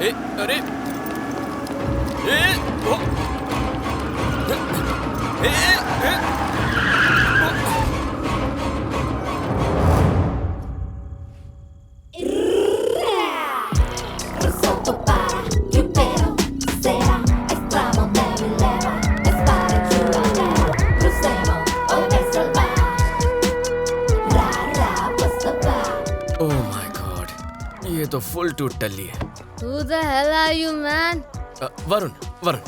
ए, अरे ए, ओ, ए, ए, Solto para que o pero será extremo de mi leva es para ayudar crucemos o de salvar ra puesta pa oh my God, ये तो full टूट टल्ली है। Who the hell are you, man? Varun, Varun.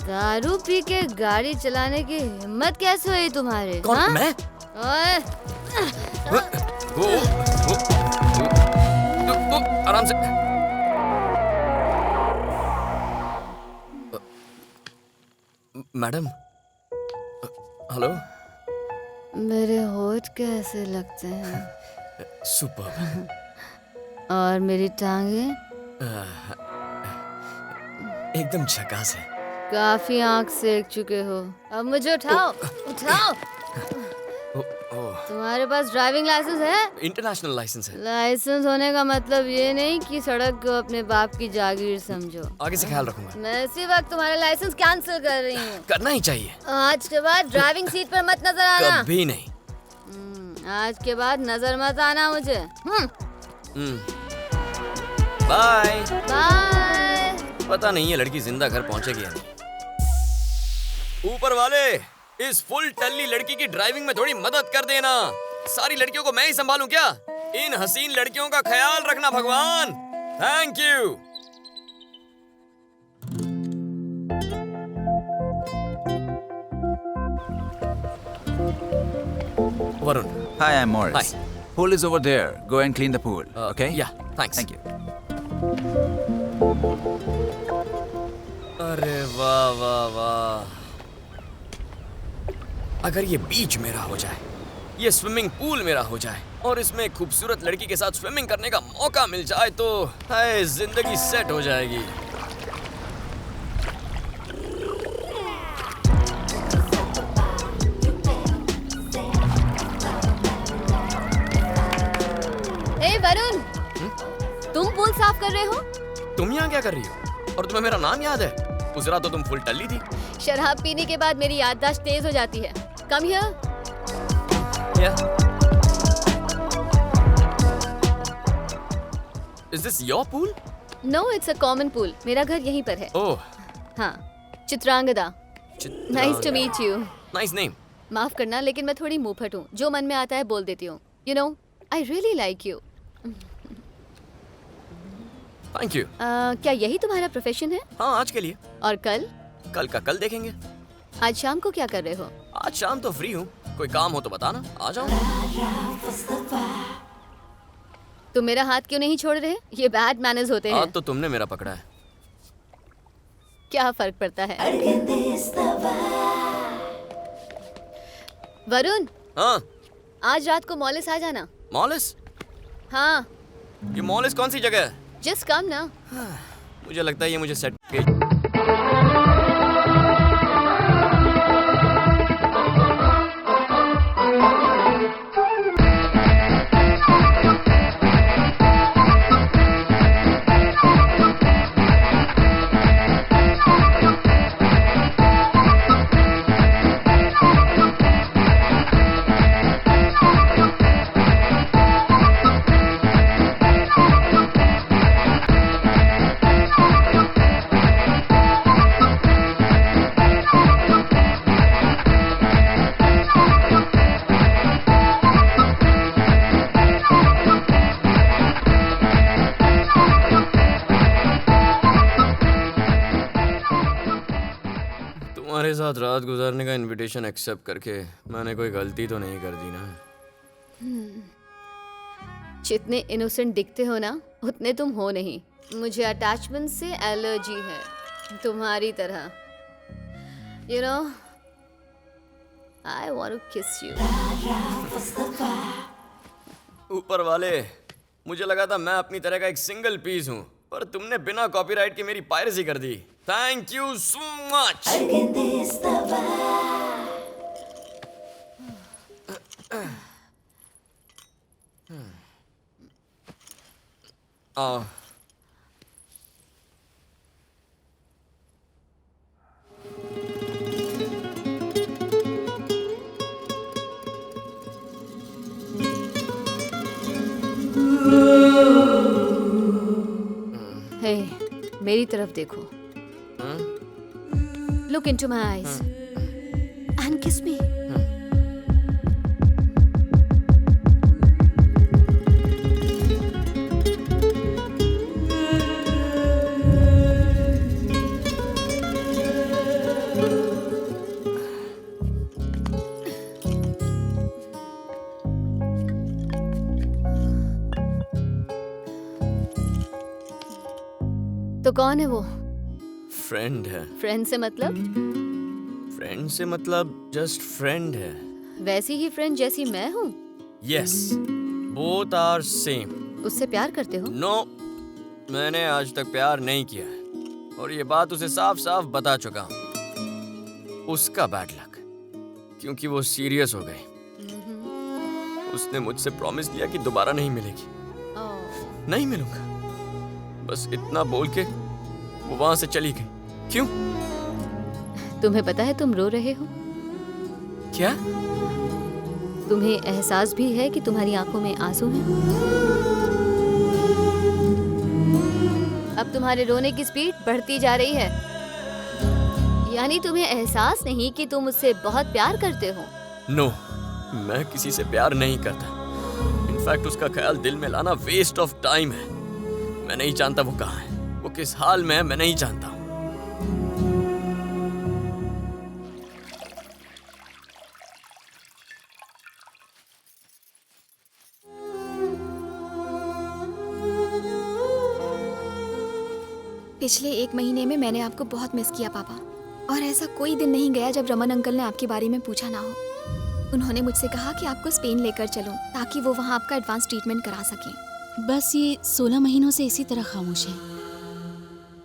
दारू P के गाड़ी चलाने की हिम्मत कैसे हुई तुम्हारे? कौन? हाँ? मैं? ओए, ओ, आराम से। Madam, hello. मेरे होठ कैसे लगते हैं? सुपर। और मेरी टांगे? एकदम झकास है। काफी आंख सेक चुके हो, अब मुझे उठाओ, उठाओ। तुम्हारे पास ड्राइविंग लाइसेंस है? इंटरनेशनल लाइसेंस है। लाइसेंस होने का मतलब ये नहीं कि सड़क को अपने बाप की जागीर समझो। आगे से ख्याल रखूंगा। मैं इसी वक्त तुम्हारा लाइसेंस कैंसिल कर रही हूँ। करना ही चाहिए। आज के बाद ड्राइविंग सीट पर मत नजर आना। कभी नहीं। आज के बाद नजर मत आना मुझे। बाय। बाय। पता नहीं है लड़की जिंदा घर पहुंचेगी या नहीं। ऊपर वाले, इस फुल टल्ली लड़की की ड्राइविंग में थोड़ी मदद कर देना। सारी लड़कियों को मैं ही संभालूं क्या? इन हसीन लड़कियों का ख्याल रखना भगवान। Thank you. Varun. Hi, I'm Morris. Hi. Pool is over there. Go and clean the pool. Okay? Yeah, thanks. Thank you. अरे वाह वाह वाह। अगर ये बीच मेरा हो जाए, ये स्विमिंग पूल मेरा हो जाए और इसमें एक खूबसूरत लड़की के साथ स्विमिंग करने का मौका मिल जाए तो हाय जिंदगी सेट हो जाएगी। ए वरुण, तुम पूल साफ कर रहे हो? तुम यहाँ क्या कर रही हो? और तुम्हें मेरा नाम याद है? उस रात तो तुम फुल टल्ली थी। शराब पीने के बाद मेरी याददाश्त तेज हो जाती है। Come here. Yeah. Is this your pool? No, it's a common pool. मेरा घर यहीं पर है। Oh, हाँ, Chitrangada. Nice to meet you. Nice name. माफ करना, लेकिन मैं थोड़ी मुंहफट हूँ। जो मन में आता है बोल देती हूँ। You know, I really like you. Thank you. क्या यही तुम्हारा प्रोफेशन है? हाँ, आज के लिए। और कल? कल का कल देखेंगे। आज शाम को क्या कर रहे हो? आज शाम तो फ्री हूँ। कोई काम हो तो बताना, आ जाऊँ। तुम मेरा हाथ क्यों नहीं छोड़ रहे? ये बैड मैनर्स होते हैं। आज तो तुमने मेरा पकड़ा है। क्या फर्क पड़ता है? वरुण, हाँ, आज रात को मॉलिस आ जाना। मॉलिस? हाँ, ये मॉलिस कौन सी जगह है? जस्ट कम ना। मुझे लगता है ये मुझे सेट तुम्हारे साथ रात गुजारने का इनविटेशन एक्सेप्ट करके मैंने कोई गलती तो नहीं कर दी ना? जितने इनोसेंट दिखते हो ना, उतने तुम हो नहीं। मुझे अटैचमेंट से एलर्जी है, तुम्हारी तरह। You know, I want to kiss you. ऊपर वाले, मुझे लगा था मैं अपनी तरह का एक सिंगल पीस हूँ, पर तुमने बिना कॉपीराइट के मेरी पायरेसी कर दी। Thank you so much. मेरी तरफ देखो. Look into my eyes and kiss me. तो कौन है वो? फ्रेंड है. फ्रेंड से मतलब? फ्रेंड से मतलब जस्ट फ्रेंड है. वैसी ही फ्रेंड जैसी मैं हूँ. Yes, both are same. उससे प्यार करते हो? नो, मैंने आज तक प्यार नहीं किया है और ये बात उसे साफ साफ बता चुका हूँ. उसका बैड लक, क्योंकि वो सीरियस हो गई. उसने मुझसे प्रॉमिस लिया कि दोबारा नहीं मिलेगी. नहीं मिलूंगा, बस इतना बोल के वो वहां से चली गई. क्यों? तुम्हें पता है तुम रो रहे हो? क्या? तुम्हें एहसास भी है कि तुम्हारी आंखों में आंसू हैं? अब तुम्हारे रोने की स्पीड बढ़ती जा रही है. यानी तुम्हें एहसास नहीं कि तुम उससे बहुत प्यार करते हो? नो, मैं किसी से प्यार नहीं करता. इनफैक्ट उसका ख्याल दिल में लाना वेस्ट ऑफ टाइम है. मैं नहीं जानता वो कहाँ है, वो किस हाल में है, मैं नहीं जानता. पिछले 1 महीने में मैंने आपको बहुत मिस किया पापा. और ऐसा कोई दिन नहीं गया जब रमन अंकल ने आपके बारे में पूछा ना हो. उन्होंने मुझसे कहा कि आपको स्पेन लेकर चलूं ताकि वो वहाँ आपका एडवांस ट्रीटमेंट करा सकें. बस ये 16 महीनों से इसी तरह खामोश है.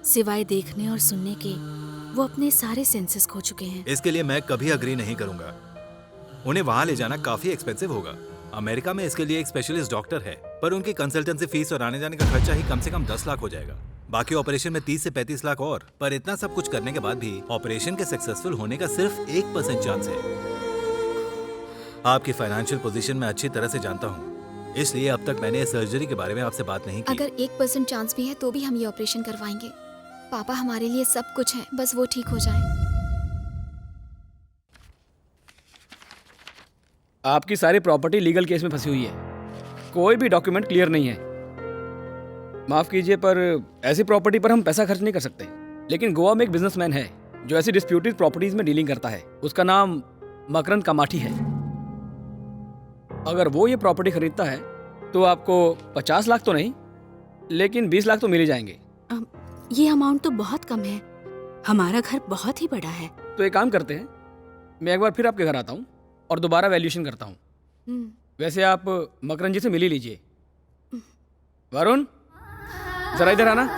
सिवाय देखने और सुनने के वो अपने सारे सेंसेस खो चुके हैं. इसके लिए मैं कभी अग्री नहीं करूंगा. उन्हें वहां ले जाना काफी एक्सपेंसिव होगा. अमेरिका में इसके लिए एक स्पेशलिस्ट डॉक्टर है, पर उनकी कंसल्टेंसी फीस और आने जाने का खर्चा ही कम से कम 10 लाख हो जाएगा. बाकी ऑपरेशन में 30 से 35 लाख और. पर इतना सब कुछ करने के बाद भी ऑपरेशन के सक्सेसफुल होने का सिर्फ 1% चांस है. आपकी फाइनेंशियल पोजीशन मैं अच्छी तरह से जानता हूँ, इसलिए अब तक मैंने सर्जरी के बारे में आपसे बात नहीं की. अगर 1% चांस भी है तो भी हम ये ऑपरेशन करवाएंगे. पापा हमारे लिए सब कुछ है, बस वो ठीक हो जाए. आपकी सारी प्रॉपर्टी लीगल केस में फंसी हुई है. कोई भी डॉक्यूमेंट क्लियर नहीं है. माफ कीजिए, पर ऐसी प्रॉपर्टी पर हम पैसा खर्च नहीं कर सकते. लेकिन गोवा में एक बिजनेसमैन है जो ऐसी डिस्प्यूटेड प्रॉपर्टीज में डीलिंग करता है. उसका नाम मकरंद कामाठी है. अगर वो ये प्रॉपर्टी खरीदता है तो आपको 50 लाख तो नहीं, लेकिन 20 लाख तो मिल ही जाएंगे. ये अमाउंट तो बहुत कम है. हमारा घर बहुत ही बड़ा है. तो एक काम करते हैं, मैं एक बार फिर आपके घर आता हूँ और दोबारा वैल्यूएशन करता हूँ. वैसे आप मकरंद जी से मिल ही लीजिए. वरुण, जरा इधर आना.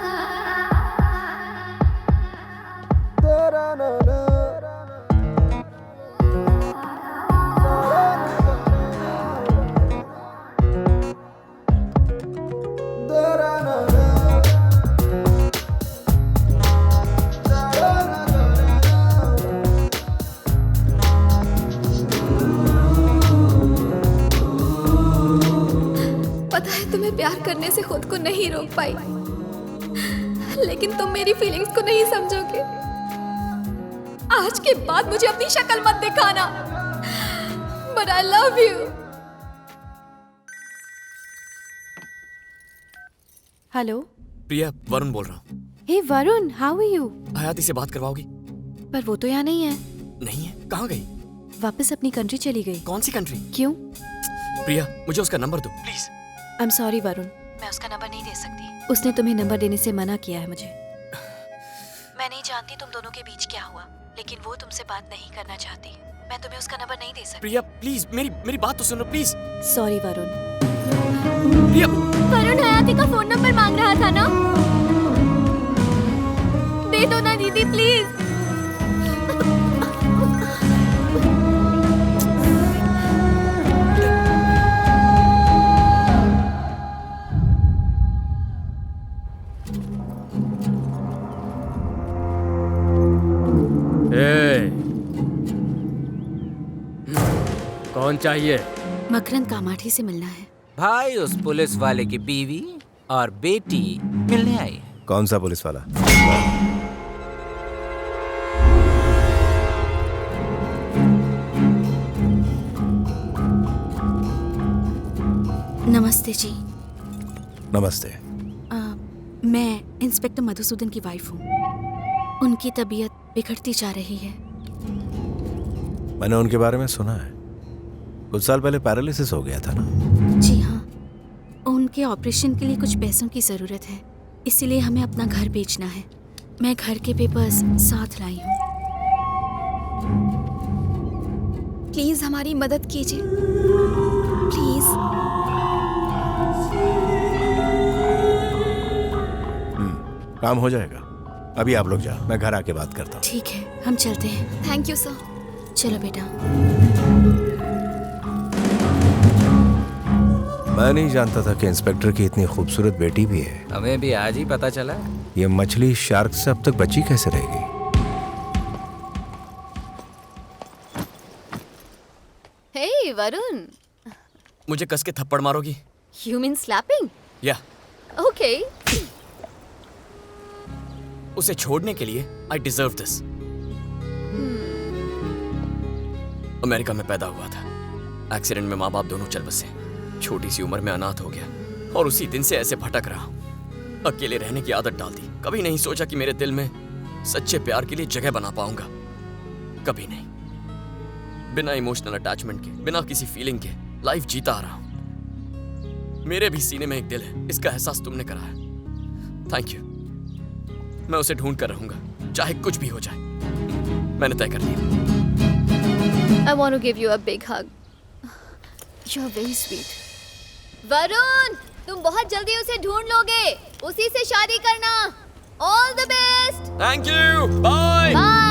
पता है तुम्हें प्यार करने से खुद को नहीं रोक पाई, लेकिन तुम मेरी फीलिंग्स को नहीं समझोगे. आज के बाद मुझे अपनी शक्ल मत दिखाना, but I love you. Hello. Priya, Varun बोल रहा हूँ. Hey Varun, how are you? हयाती से बात करवाओगी? पर वो तो यहाँ नहीं है. नहीं है? कहाँ गई? वापस अपनी कंट्री चली गई. कौन सी कंट्री? क्यों? प्रिया, मुझे उसका नंबर दो please. I am sorry Varun, मैं उसका नंबर नहीं दे सकती. उसने तुम्हें नंबर देने से मना किया है मुझे. मैं नहीं जानती तुम दोनों के बीच क्या हुआ, लेकिन वो तुमसे बात नहीं करना चाहती. मैं तुम्हें उसका नंबर नहीं दे सकती. प्रिया प्लीज, मेरी बात तो सुनो प्लीज. सॉरी वरुण. प्रिया, वरुण हयाती का फोन नंबर मांग रहा था ना, दे दो ना दीदी प्लीज. कौन चाहिए? मकरंद कामाठी से मिलना है. भाई उस पुलिस वाले की बीवी और बेटी मिलने आई है. कौन सा पुलिस वाला? नमस्ते जी। नमस्ते। मैं इंस्पेक्टर मधुसूदन की वाइफ हूँ। उनकी तबीयत बिगड़ती जा रही है। मैंने उनके बारे में सुना है, कुछ साल पहले पैरालिसिस हो गया था ना? जी हाँ, उनके ऑपरेशन के लिए कुछ पैसों की ज़रूरत है, इसीलिए हमें अपना घर बेचना है। मैं घर के पेपर्स साथ लाई हूँ। प्लीज हमारी मदद कीजिए, प्लीज। काम हो जाएगा, अभी आप लोग जाओ, मैं घर आके बात करता हूँ। ठीक है, हम चलते हैं। Thank you sir. चलो बेटा। मैं नहीं जानता था कि इंस्पेक्टर की इतनी खूबसूरत बेटी भी है। हमें भी आज ही पता चला। ये मछली शार्क से अब तक बची कैसे रहेगी? हे वरुण, मुझे कस के थप्पड़ मारोगी? You mean slapping? या ओके। उसे छोड़ने के लिए आई डिजर्व दिस। अमेरिका में पैदा हुआ था, एक्सीडेंट में माँ बाप दोनों चल बसे, छोटी सी उम्र में अनाथ हो गया और उसी दिन से ऐसे भटक रहा हूँ। अकेले रहने की आदत डाल दी। कभी नहीं सोचा कि मेरे दिल में सच्चे प्यार के लिए जगह बना पाऊंगा, कभी नहीं। बिना इमोशनल अटैचमेंट के, बिना किसी फीलिंग के लाइफ जीता आ रहा हूँ। मेरे भी सीने में एक दिल है, इसका एहसास तुमने कराया, थैंक यू। मैं उसे ढूंढ कर रहूंगा, चाहे कुछ भी हो जाए। मैंने तय कर लिया। I want to give you a big hug. You're very sweet. Varun, तुम बहुत जल्दी उसे ढूंढ लोगे, उसी से शादी करना। All the best. Thank you, bye. Bye.